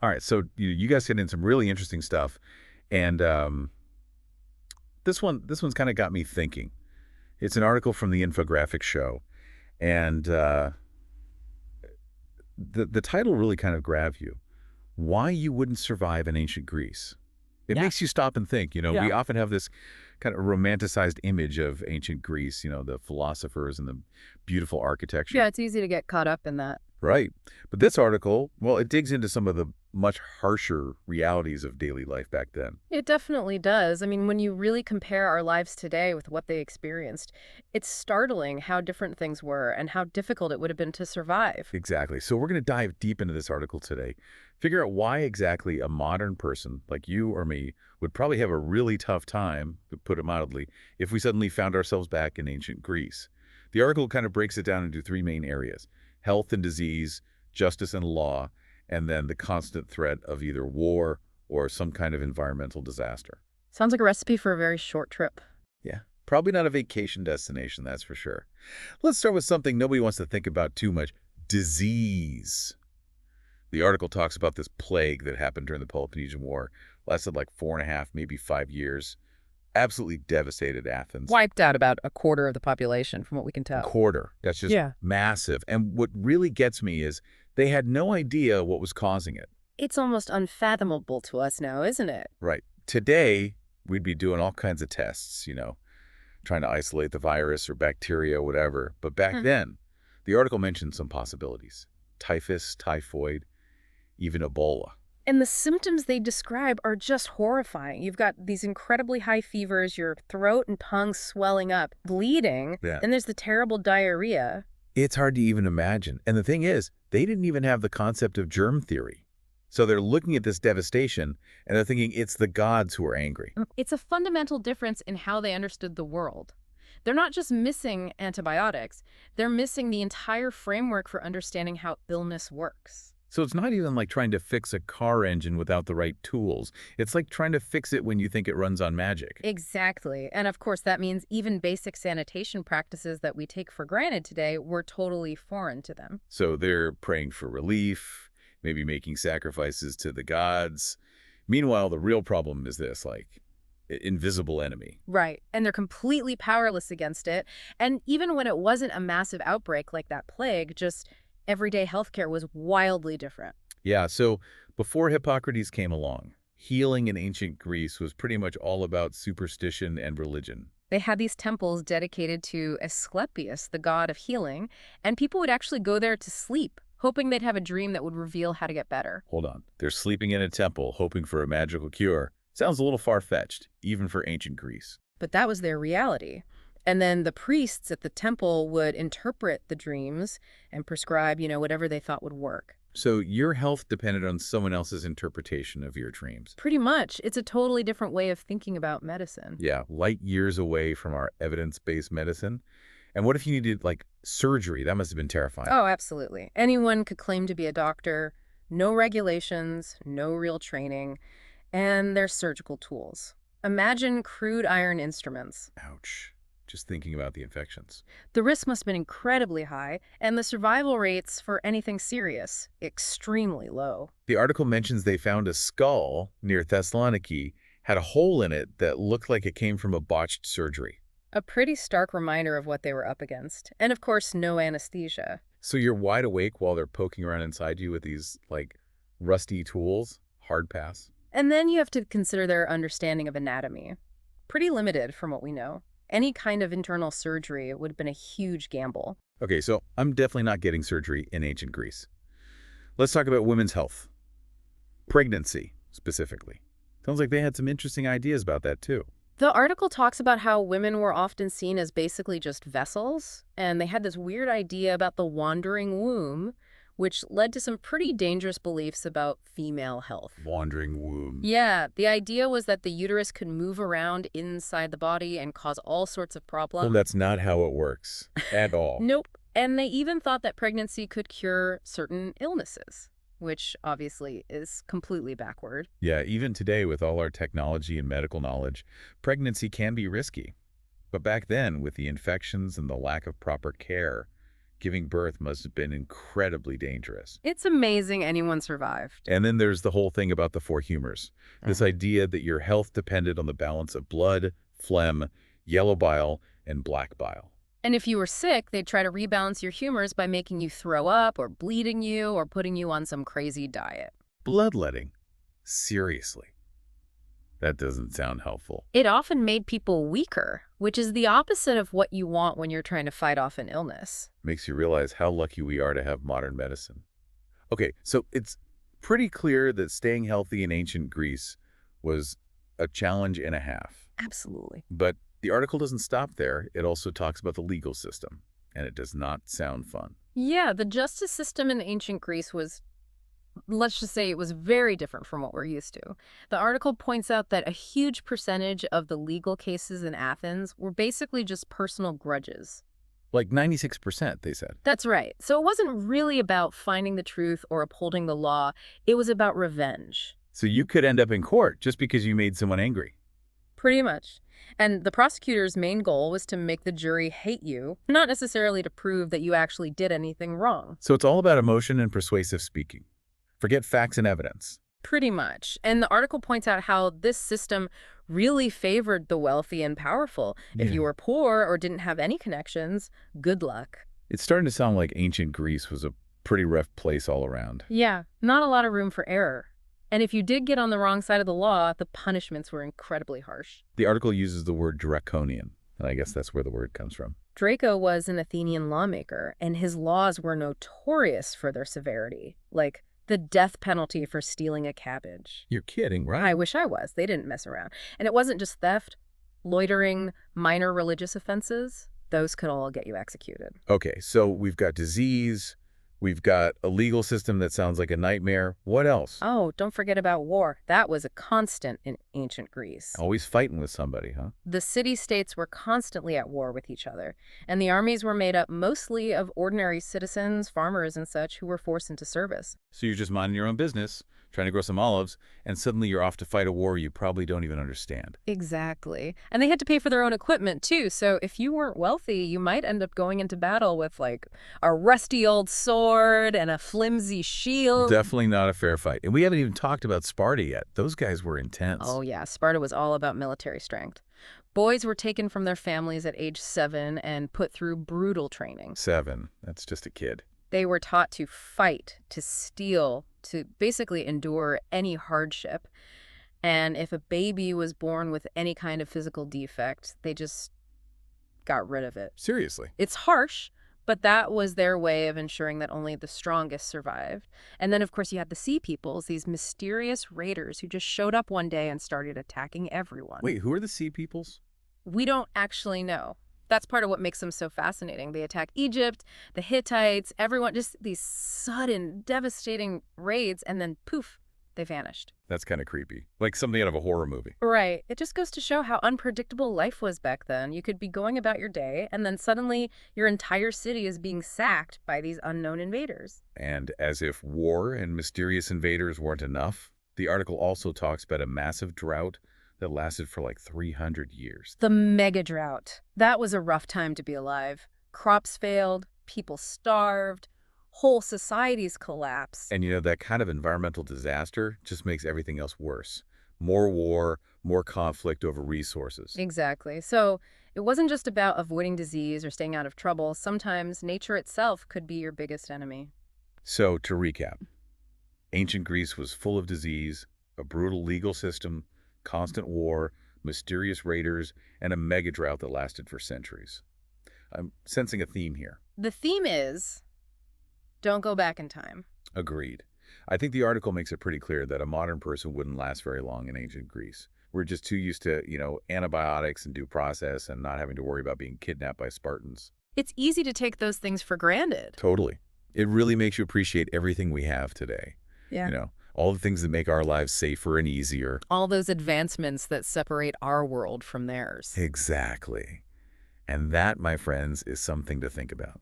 All right, so you guys hit in some really interesting stuff, and this one's kind of got me thinking. It's an article from the Infographics Show, and the title really kind of grabs you. Why you wouldn't survive in ancient Greece. It Yeah. makes you stop and think. We Yeah. often have this kind of romanticized image of ancient Greece, the philosophers and the beautiful architecture. Yeah, it's easy to get caught up in that. Right. But this article, well, it digs into some of the much harsher realities of daily life back then. It definitely does. I mean, when you really compare our lives today with what they experienced, it's startling how different things were and how difficult it would have been to survive. Exactly. So we're going to dive deep into this article today, figure out why exactly a modern person like you or me would probably have a really tough time, to put it mildly, if we suddenly found ourselves back in ancient Greece. The article kind of breaks it down into three main areas: health and disease, justice and law, and then the constant threat of either war or some kind of environmental disaster. Sounds like a recipe for a very short trip. Yeah, probably not a vacation destination, that's for sure. Let's start with something nobody wants to think about too much: disease. The article talks about this plague that happened during the Peloponnesian War, lasted like 4.5, maybe 5 years, absolutely devastated Athens. Wiped out about a quarter of the population, from what we can tell. Quarter. That's just Yeah. massive. And what really gets me is they had no idea what was causing it. It's almost unfathomable to us now, isn't it? Right. Today, we'd be doing all kinds of tests, trying to isolate the virus or bacteria, whatever. But back then, the article mentioned some possibilities: typhus, typhoid, even Ebola. And the symptoms they describe are just horrifying. You've got these incredibly high fevers, your throat and tongue swelling up, bleeding, Yeah. then there's the terrible diarrhea. It's hard to even imagine. And the thing is, they didn't even have the concept of germ theory. So they're looking at this devastation, and they're thinking it's the gods who are angry. It's a fundamental difference in how they understood the world. They're not just missing antibiotics, they're missing the entire framework for understanding how illness works. So it's not even like trying to fix a car engine without the right tools. It's like trying to fix it when you think it runs on magic. Exactly. And of course, that means even basic sanitation practices that we take for granted today were totally foreign to them. So they're praying for relief, maybe making sacrifices to the gods. Meanwhile, the real problem is this, like, invisible enemy. Right. And they're completely powerless against it. And even when it wasn't a massive outbreak like that plague, just everyday healthcare was wildly different. Yeah, so before Hippocrates came along, healing in ancient Greece was pretty much all about superstition and religion. They had these temples dedicated to Asclepius, the god of healing, and people would actually go there to sleep, hoping they'd have a dream that would reveal how to get better. Hold on. They're sleeping in a temple, hoping for a magical cure. Sounds a little far-fetched, even for ancient Greece. But that was their reality. And then the priests at the temple would interpret the dreams and prescribe, whatever they thought would work. So your health depended on someone else's interpretation of your dreams. Pretty much. It's a totally different way of thinking about medicine. Yeah, light years away from our evidence-based medicine. And what if you needed, like, surgery? That must have been terrifying. Oh, absolutely. Anyone could claim to be a doctor. No regulations, no real training, and their surgical tools. Imagine crude iron instruments. Ouch. Just thinking about the infections. The risk must have been incredibly high, and the survival rates for anything serious, extremely low. The article mentions they found a skull near Thessaloniki, had a hole in it that looked like it came from a botched surgery. A pretty stark reminder of what they were up against. And of course, no anesthesia. So you're wide awake while they're poking around inside you with these, like, rusty tools? Hard pass. And then you have to consider their understanding of anatomy. Pretty limited from what we know. Any kind of internal surgery would have been a huge gamble. Okay, so I'm definitely not getting surgery in ancient Greece. Let's talk about women's health. Pregnancy, specifically. Sounds like they had some interesting ideas about that, too. The article talks about how women were often seen as basically just vessels, and they had this weird idea about the wandering womb, which led to some pretty dangerous beliefs about female health. Wandering womb. Yeah, the idea was that the uterus could move around inside the body and cause all sorts of Well, problems. that's not how it works at all. Nope. And they even thought that pregnancy could cure certain illnesses, which obviously is completely backward. Yeah, even today with all our technology and medical knowledge, pregnancy can be risky. But back then, with the infections and the lack of proper care, Giving birth must have been incredibly dangerous. It's amazing anyone survived. And then there's the whole thing about the four humors. This idea that your health depended on the balance of blood, phlegm, yellow bile, and black bile. And if you were sick, they'd try to rebalance your humors by making you throw up or bleeding you or putting you on some crazy diet. Bloodletting? Seriously. That doesn't sound helpful. It often made people weaker, which is the opposite of what you want when you're trying to fight off an illness. Makes you realize how lucky we are to have modern medicine. Okay, so it's pretty clear that staying healthy in ancient Greece was a challenge and a half. Absolutely. But the article doesn't stop there. It also talks about the legal system, and it does not sound fun. Yeah, the justice system in ancient Greece was, let's just say, it was very different from what we're used to. The article points out that a huge percentage of the legal cases in Athens were basically just personal grudges. Like 96%, they said. That's right. So it wasn't really about finding the truth or upholding the law. It was about revenge. So you could end up in court just because you made someone angry. Pretty much. And the prosecutor's main goal was to make the jury hate you, not necessarily to prove that you actually did anything wrong. So it's all about emotion and persuasive speaking. Forget facts and evidence. Pretty much. And the article points out how this system really favored the wealthy and powerful. If you were poor or didn't have any connections, good luck. It's starting to sound like ancient Greece was a pretty rough place all around. Yeah, not a lot of room for error. And if you did get on the wrong side of the law, the punishments were incredibly harsh. The article uses the word draconian, and I guess that's where the word comes from. Draco was an Athenian lawmaker, and his laws were notorious for their severity, like the death penalty for stealing a cabbage. You're kidding, right? I wish I was. They didn't mess around. And it wasn't just theft, loitering, minor religious offenses. Those could all get you executed. Okay, so we've got disease, we've got a legal system that sounds like a nightmare. What else? Oh, don't forget about war. That was a constant in ancient Greece. Always fighting with somebody, huh? The city-states were constantly at war with each other, and the armies were made up mostly of ordinary citizens, farmers and such, who were forced into service. So you're just minding your own business, trying to grow some olives, and suddenly you're off to fight a war you probably don't even understand. Exactly. And they had to pay for their own equipment, too, so if you weren't wealthy, you might end up going into battle with, like, a rusty old sword and a flimsy shield. Definitely not a fair fight. And we haven't even talked about Sparta yet. Those guys were intense. Oh, yeah. Sparta was all about military strength. Boys were taken from their families at age 7 and put through brutal training. 7. That's just a kid. They were taught to fight, to steal, to basically endure any hardship. And if a baby was born with any kind of physical defect, they just got rid of it. Seriously. It's harsh, but that was their way of ensuring that only the strongest survived. And then, of course, you had the Sea Peoples, these mysterious raiders who just showed up one day and started attacking everyone. Wait, who are the Sea Peoples? We don't actually know. That's part of what makes them so fascinating. They attack Egypt, the Hittites, everyone, just these sudden, devastating raids, and then poof, they vanished. That's kind of creepy. Like something out of a horror movie. Right. It just goes to show how unpredictable life was back then. You could be going about your day, and then suddenly your entire city is being sacked by these unknown invaders. And as if war and mysterious invaders weren't enough, the article also talks about a massive drought that lasted for like 300 years. The mega drought. That was a rough time to be alive. Crops failed, people starved, whole societies collapsed. And you know, that kind of environmental disaster just makes everything else worse. More war, more conflict over resources. Exactly. So it wasn't just about avoiding disease or staying out of trouble. Sometimes nature itself could be your biggest enemy. So to recap, ancient Greece was full of disease, a brutal legal system, constant war, mysterious raiders, and a mega drought that lasted for centuries. I'm sensing a theme here. The theme is, don't go back in time. Agreed. I think the article makes it pretty clear that a modern person wouldn't last very long in ancient Greece. We're just too used to, antibiotics and due process and not having to worry about being kidnapped by Spartans. It's easy to take those things for granted. Totally. It really makes you appreciate everything we have today. Yeah. All the things that make our lives safer and easier. All those advancements that separate our world from theirs. Exactly. And that, my friends, is something to think about.